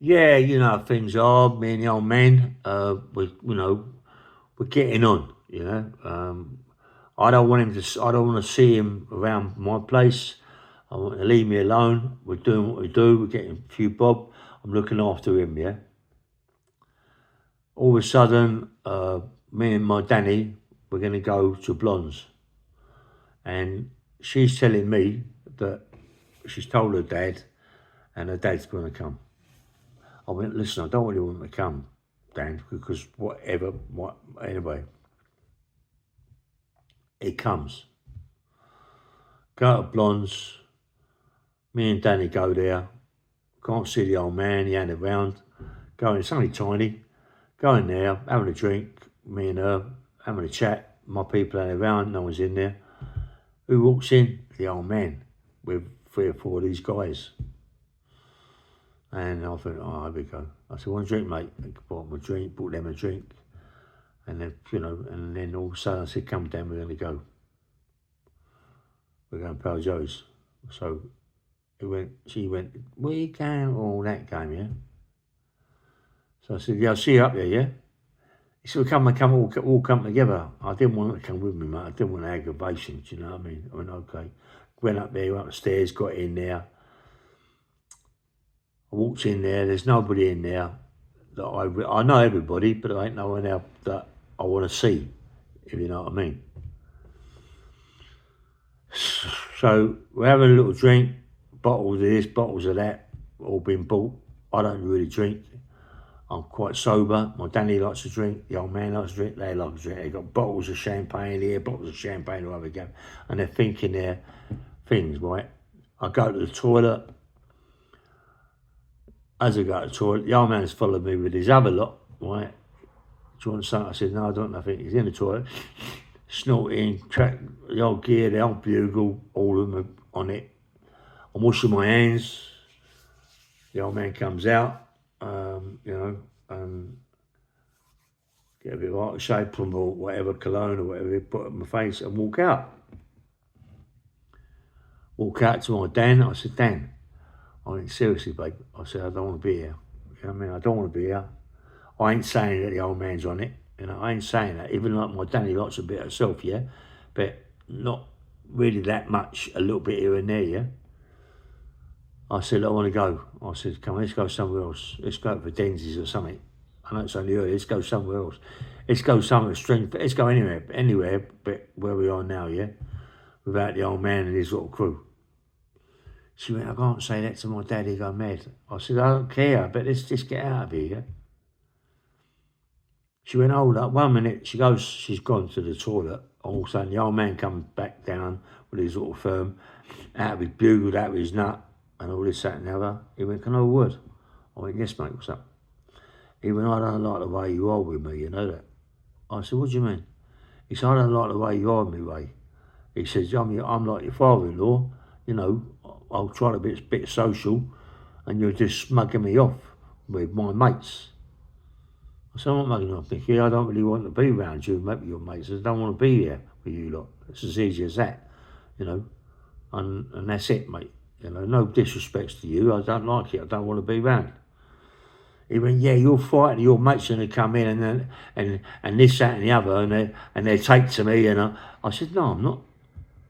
Yeah, you know, things are, me and the old man, we're getting on, you know. I don't want him to, I don't want to see him around my place. I want him to leave me alone. We're doing what we do. We're getting a few bob. I'm looking after him, yeah. All of a sudden, me and my Danny, we're going to go to Blondes. And she's telling me that she's told her dad and her dad's going to come. I went, listen, I don't really want him to come, Dan, because anyway, it comes. Go to Blondes, me and Danny go there, can't see the old man, he ain't around, go in, it's only tiny, go in there, having a drink, me and her, having a chat, my people ain't around, no one's in there. Who walks in? The old man, with 3 or 4 of these guys. And I thought, oh, here we go. I said, want a drink, mate? They bought them a drink, bought them a drink. And then, and then all of a sudden I said, come down, we're going to go. We're going to Pale Joe's. So she went, where you going? All that game, yeah? So I said, yeah, I'll see you up there, yeah? He said, we'll all come together. I didn't want him to come with me, mate. I didn't want aggravation, do you know what I mean? I went, okay. Went up there, went upstairs, got in there. I walked in there, there's nobody in there that I know everybody, but there ain't no one out that I want to see, if you know what I mean. So we're having a little drink, bottles of this, bottles of that, all been bought. I don't really drink. I'm quite sober. My Danny likes to drink. The old man likes to drink. They like to drink. They got bottles of champagne here, bottles of champagne wherever they go, and they're thinking their things, right? I go to the toilet. As I go to the toilet, the old man's followed me with his other lot, right? Do you want something? I said, no, I don't want nothing. He's in the toilet, snorting, track, the old gear, the old bugle, all of them are on it. I'm washing my hands. The old man comes out, and get a bit of aftershave, put or whatever, cologne or whatever, put on my face and walk out. Walk out to my Dan. I said, Dan, I mean, seriously, babe. I said, I don't want to be here. You know what I mean? I don't want to be here. I ain't saying that the old man's on it. You know, I ain't saying that. Even like my Danny likes a bit herself, yeah? But not really that much, a little bit here and there, yeah? I said, I want to go. I said, come on, let's go somewhere else. Let's go for Denzi's or something. I know it's only early, let's go somewhere else. Let's go somewhere strange. Let's go anywhere but where we are now, yeah? Without the old man and his little crew. She went, I can't say that to my dad, he'll go mad. I said, I don't care, but let's just get out of here, yeah? She went, hold up, 1 minute. She goes, she's gone to the toilet. All of a sudden, the old man comes back down with his little firm, out of his bugle, out of his nut, and all this, that, and the other. He went, can I have a word? I went, yes, mate, what's up? He went, I don't like the way you are with me, you know that? I said, what do you mean? He said, I don't like the way you are with me, Ray. He says, I'm like your father-in-law, you know, I'll try to be a bit social, and you're just mugging me off with my mates. I said, I'm not mugging you off, Nicky. I don't really want to be around you and make your mates. I don't want to be here with you lot. It's as easy as that, you know. And that's it, mate. You know, no disrespects to you. I don't like it. I don't want to be around. He went, yeah, you're fighting. Your mates are going to come in and this, that, and the other, and they take to me. And I said, no, I'm not.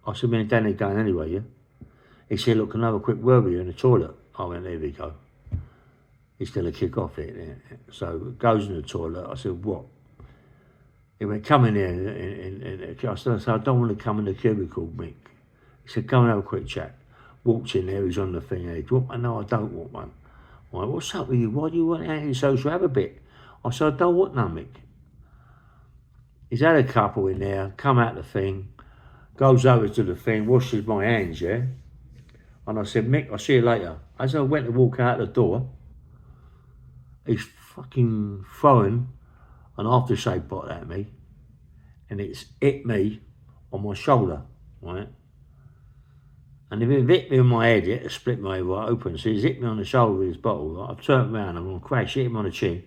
I said, me and Danny going anyway, yeah? He said, look, can I have a quick word with you in the toilet? I went, there we go. He's going to kick off it. So goes in the toilet. I said, what? He went, come in here. I said, I don't want to come in the cubicle, Mick. He said, come and have a quick chat. Walked in there, he's on the thing. He said, no, I don't want one. I went, what's up with you? Why do you want antisocial? Have a bit. I said, I don't want none, Mick. He's had a couple in there, come out the thing, goes over to the thing, washes my hands, yeah? And I said, Mick, I'll see you later. As I went to walk out the door, he's fucking throwing an aftershave bottle at me, and it's hit me on my shoulder, right? And if it hit me on my head, it split my head right open. So he's hit me on the shoulder with his bottle. Right? I've turned around, I'm going to crash, hit him on the chin.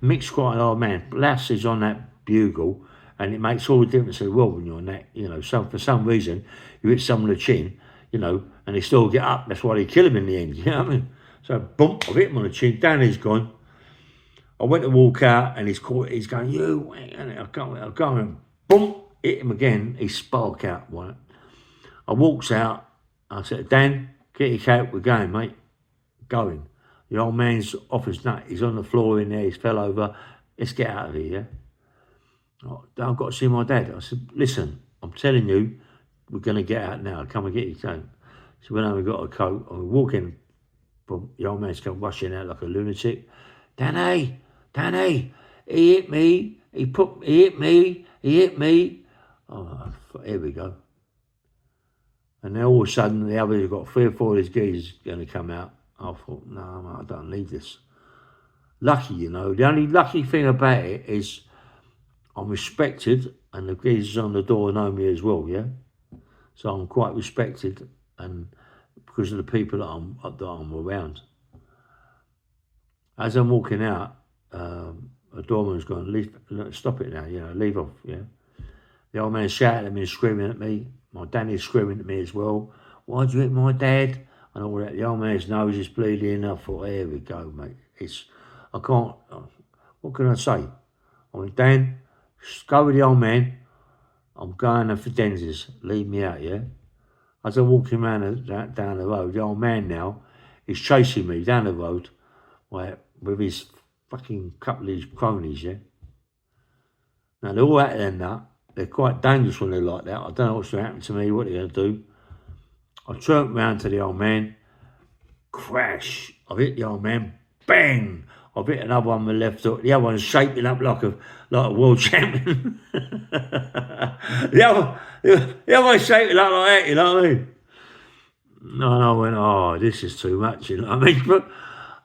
Mick's quite an old man. Lass is on that bugle, and it makes all the difference in the world when you're on that. You know, so for some reason, you hit someone on the chin, you know, and they still get up. That's why they kill him in the end, you know what I mean? So, boom, I've hit him on the chin. Danny's gone. I went to walk out, and he's going, you, and I go and boom, hit him again. He spark out, right? I walks out. I said, Dan, get your coat. We're going, mate. Going. The old man's off his nut. He's on the floor in there. He's fell over. Let's get out of here, yeah? Oh, I've got to see my dad. I said, listen, I'm telling you, we're going to get out now. Come and get your coat. So when we got a coat, I walk in. Boom, the old man's come rushing out like a lunatic. Danny, he hit me. He hit me. Oh, here we go. And then all of a sudden, the others have got 3 or 4 of these geezers going to come out. I thought, no, mate, I don't need this. Lucky, you know. The only lucky thing about it is I'm respected, and the geezers on the door know me as well, yeah? So I'm quite respected, and because of the people that I'm around. As I'm walking out, a doorman's gone, stop it now, you know, leave off, yeah? The old man shouting at me and screaming at me. My daddy's screaming at me as well. Why'd you hit my dad? And all that. The old man's nose is bleeding. I thought, here we go, mate. I can't, what can I say? I went, Dan, go with the old man. I'm going for Denzi's. Leave me out, yeah? As I'm walking around down the road, the old man now is chasing me down the road, like, with his fucking couple of his cronies, yeah? Now, they're all out there now. They're quite dangerous when they're like that. I don't know what's going to happen to me, what they're going to do. I turned round to the old man, crash. I've hit the old man, bang. I've hit another one with my left hook. The other one's shaping up like a world champion. the other one's shaping up like that, you know what I mean? And I went, oh, this is too much, you know what I mean?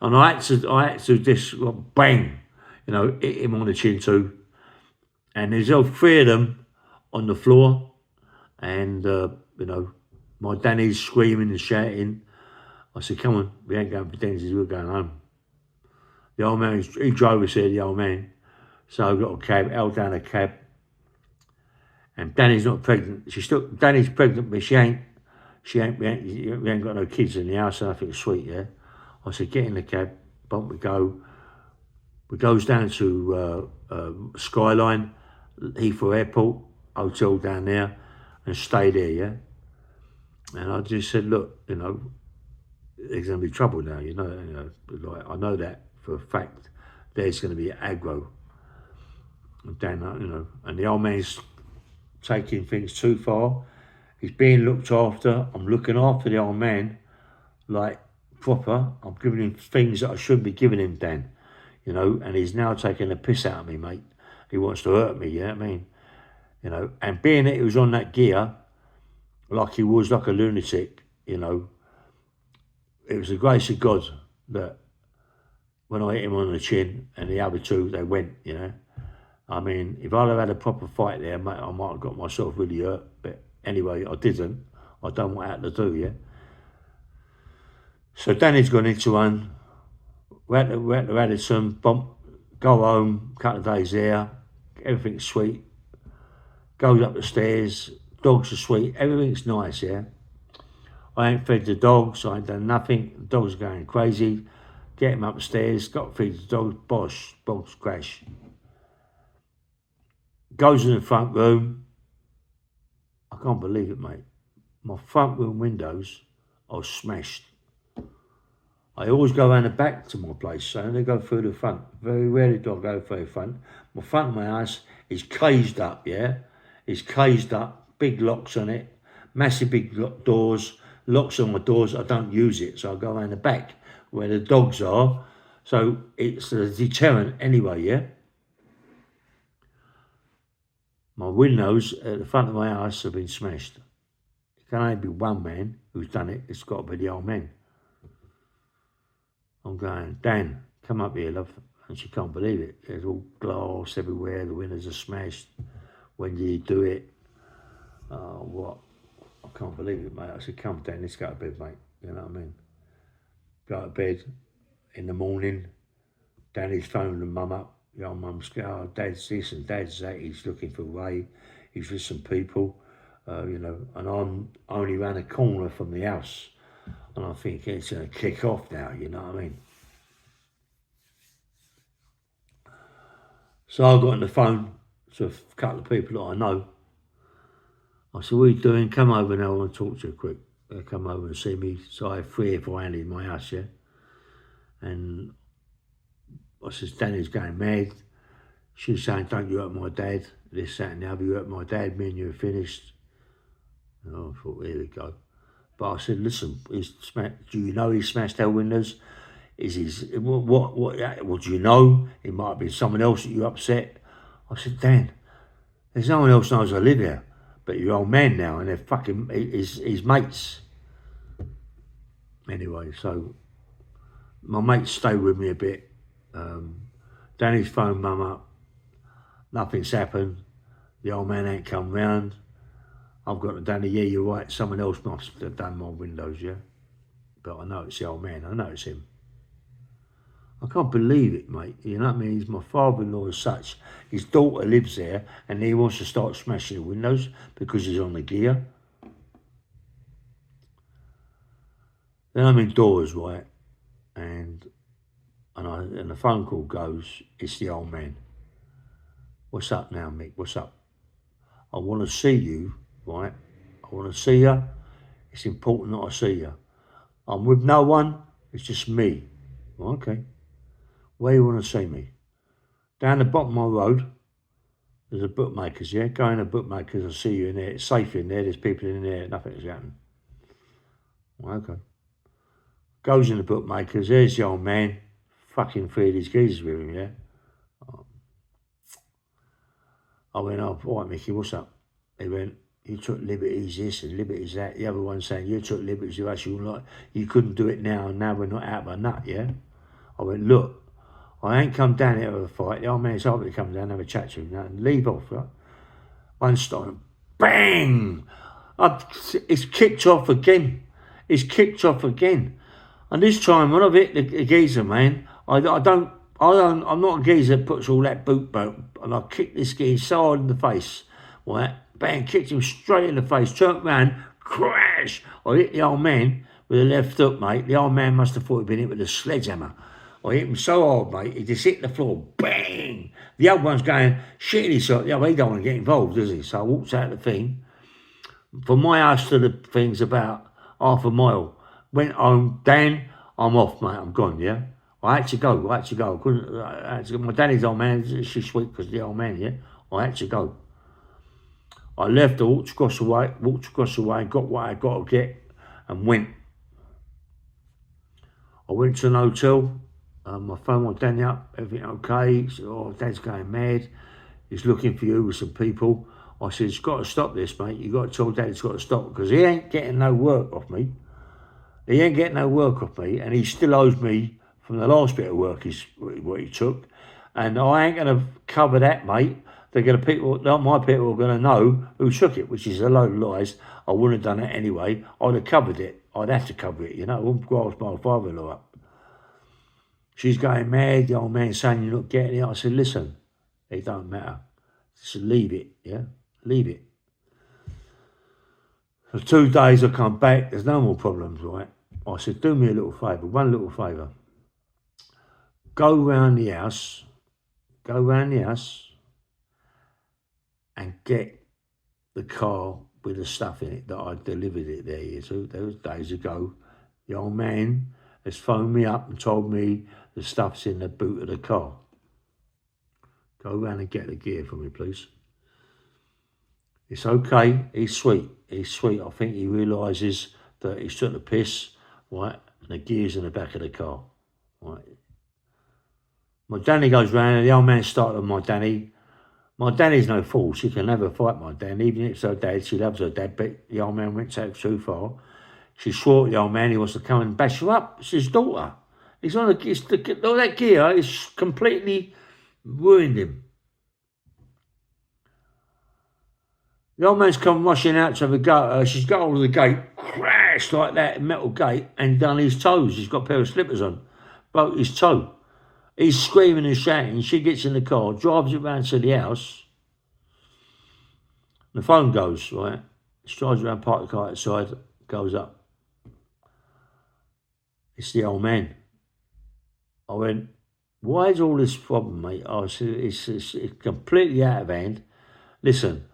And I had to do this, bang, you know, hit him on the chin too. And there's all 3 of them on the floor, and, you know, my Danny's screaming and shouting. I said, come on, we ain't going for Denzi's, we're going home. The old man, he drove us here, the old man. So I got a cab, held down a cab. And Danny's not pregnant. Danny's pregnant, but we ain't got no kids in the house, and I think it's sweet, yeah? I said, get in the cab, bump we go. We goes down to Skyline, Heathrow Airport, hotel down there, and stay there, yeah? And I just said, look, you know, there's going to be trouble now, you know, like, I know that for a fact. There's going to be aggro. And Dan, you know, and the old man's taking things too far. He's being looked after. I'm looking after the old man, like, proper. I'm giving him things that I shouldn't be giving him, Dan, you know, and he's now taking the piss out of me, mate. He wants to hurt me, you know what I mean? You know, and being that he was on that gear, like he was like a lunatic, you know, it was the grace of God that when I hit him on the chin and the other 2, they went, you know. I mean, if I'd have had a proper fight there, mate, I might have got myself really hurt. But anyway, I didn't. I done what I had to do, yeah. So Danny's gone into one. We're at the Radisson, bump, go home, couple of days there. Everything's sweet. Goes up the stairs. Dogs are sweet. Everything's nice, yeah. I ain't fed the dogs. I ain't done nothing. The dogs are going crazy. Get him upstairs. Got to feed the dogs. Bosh. Dogs crash. Goes in the front room. I can't believe it, mate. My front room windows are smashed. I always go around the back to my place, so I only go through the front. Very rarely do I go through the front. My front of my house is caged up, yeah? It's caged up, big locks on it, massive big doors, locks on my doors. I don't use it, so I go around the back where the dogs are. So it's a deterrent anyway, yeah? My windows at the front of my house have been smashed. It can only be one man who's done it. It's got to be the old man. I'm going, Dan, come up here, love. And she can't believe it. There's all glass everywhere. The windows are smashed. When did you do it? Oh, what? I can't believe it, mate. I said, come, Dan, let's go to bed, mate. You know what I mean? Go to bed in the morning. Danny's phoning the mum up. The old mum's going, oh, Dad's this and Dad's that. He's looking for Ray. He's with some people, you know. And I'm only round a corner from the house. And I think it's going to kick off now, you know what I mean? So I got on the phone to a couple of people that I know. I said, what are you doing? Come over now, I want to talk to you quick. They come over and see me. So I had 3 or 4 in my house, yeah? And I says, Danny's going mad. She's saying, don't you hurt my dad. This, that and the other, you hurt my dad, me and you are finished. And I thought, here we go. But I said, listen, do you know he smashed our windows? What do you know? It might have been someone else that you upset. I said, Dan, there's no one else knows I live here but your old man now, and they're fucking his mates. Anyway, so my mates stayed with me a bit. Danny's phoned mum up. Nothing's happened. The old man ain't come round. I've got to Danny, yeah, you're right. Someone else must have done my windows, yeah? But I know it's the old man. I know it's him. I can't believe it, mate. You know what I mean? He's my father-in-law as such. His daughter lives there and he wants to start smashing the windows because he's on the gear. Then I'm indoors, right? And the phone call goes, it's the old man. What's up now, Mick? What's up? I want to see you, right? I want to see you. It's important that I see you. I'm with no one. It's just me. Okay. Where you want to see me? Down the bottom of my road, there's a bookmaker's, yeah? Go in a bookmaker's, I'll see you in there. It's safe in there, there's people in there, nothing's happening. Okay. Goes in the bookmaker's, there's the old man, fucking 3 of these geezers with him, yeah? I went, oh, all right, Mickey, what's up? He went, you took liberties this and liberties that. The other one saying, you took liberties with us, you couldn't do it now, and now we're not out of a nut, yeah? I went, look, I ain't come down here to have a fight. The old man's happy to come down and have a chat to him and leave off, right? One stop, bang! It's kicked off again. It's kicked off again. And this time, when I've hit the geezer, man, I'm not a geezer that puts all that boot, and I kicked this geezer so hard in the face, right? Bang, kicked him straight in the face, turned round, crash! I hit the old man with the left hook, mate. The old man must have thought he'd been hit with a sledgehammer. I hit him so hard, mate, he just hit the floor, bang! The other one's going, shit, he don't want to get involved, does he? So I walked out the thing. From my house to the thing's about half a mile. Went home, Dan, I'm off, mate, I'm gone, yeah? I had to go. I had to go. My daddy's old man, she's sweet because the old man, yeah? I had to go. I left, I walked across the way, got what I got to get, and went. I went to an hotel. I phoned my Danny up, everything okay? He said, oh, Dad's going mad. He's looking for you with some people. I said, it's got to stop this, mate. You got to tell Dad it's got to stop because he ain't getting no work off me. He ain't getting no work off me, and he still owes me from the last bit of work is what he took. And I ain't going to cover that, mate. My people are going to know who took it, which is a load of lies. I wouldn't have done it anyway. I'd have covered it. I'd have to cover it, you know. I wouldn't grass my father-in-law up. She's going mad, the old man saying you're not getting it. I said, listen, it don't matter. Just leave it, yeah? Leave it. For 2 days I come back, there's no more problems, right? I said, do me a little favour, one little favour. Go round the house and get the car with the stuff in it that I delivered it there. So those days ago, the old man has phoned me up and told me the stuff's in the boot of the car. Go round and get the gear for me, please. It's okay. He's sweet. I think he realises that he's took the piss, right? And the gear's in the back of the car, right? My Danny goes round, and the old man started on my Danny. My Danny's no fool. She can never fight my Danny, even if it's her dad. She loves her dad, but the old man went too far. She swore at the old man he wants to come and bash her up. It's his daughter. He's on all that gear is completely ruined him. The old man's come rushing out to have a go at her. She's got hold of the gate, crashed like that, metal gate, and done his toes. He's got a pair of slippers on. Broke his toe. He's screaming and shouting. She gets in the car, drives it round to the house. The phone goes, right? She drives around, park the car outside, goes up. It's the old man. I went, why is all this problem, mate? I said, it's completely out of hand. Listen,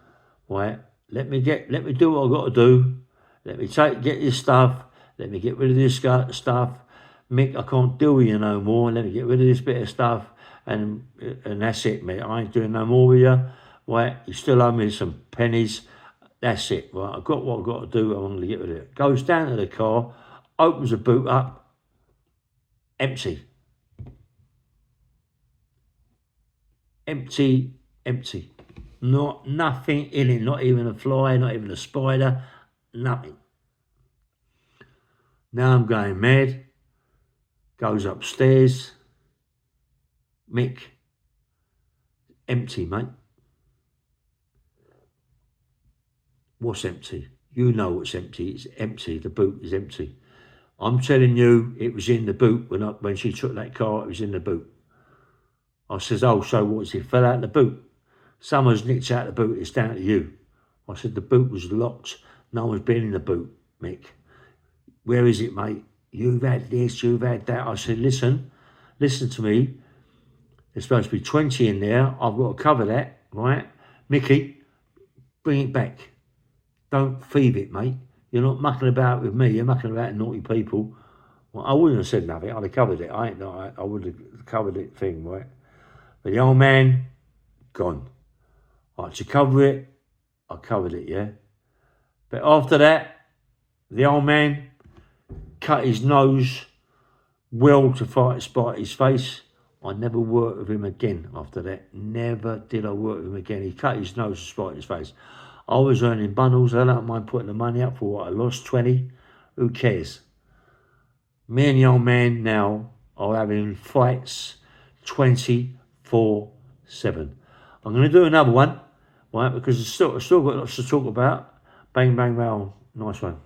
right, let me do what I've got to do. Let me get this stuff. Let me get rid of this stuff. Mick, I can't deal with you no more. Let me get rid of this bit of stuff. And that's it, mate. I ain't doing no more with you. Right, you still owe me some pennies. That's it, right? I've got what I've got to do. I'm going to get rid of it. Goes down to the car, opens the boot up, empty. Empty. Nothing in it, not even a fly, not even a spider, nothing. Now I'm going mad. Goes upstairs. Mick, empty, mate. What's empty? You know what's empty. It's empty. The boot is empty. I'm telling you, it was in the boot when she took that car. It was in the boot. I says, oh, so what's it? Fell out the boot. Someone's nicked out the boot. It's down to you. I said the boot was locked. No one's been in the boot, Mick. Where is it, mate? You've had this. You've had that. I said, listen to me. There's supposed to be 20 in there. I've got to cover that, right? Mickey, bring it back. Don't thieve it, mate. You're not mucking about with me. You're mucking about with naughty people. Well, I wouldn't have said nothing. I'd have covered it. I would have covered it thing, right? But the old man, gone. I had to cover it. I covered it, yeah? But after that, the old man cut his nose well to spite his face. I never worked with him again after that. Never did I work with him again. He cut his nose to spite his face. I was earning bundles. I don't mind putting the money up for what I lost, 20. Who cares? Me and the old man now are having fights 24/7. I'm going to do another one, right? Because I've still got lots to talk about. Bang, bang, bang. Nice one.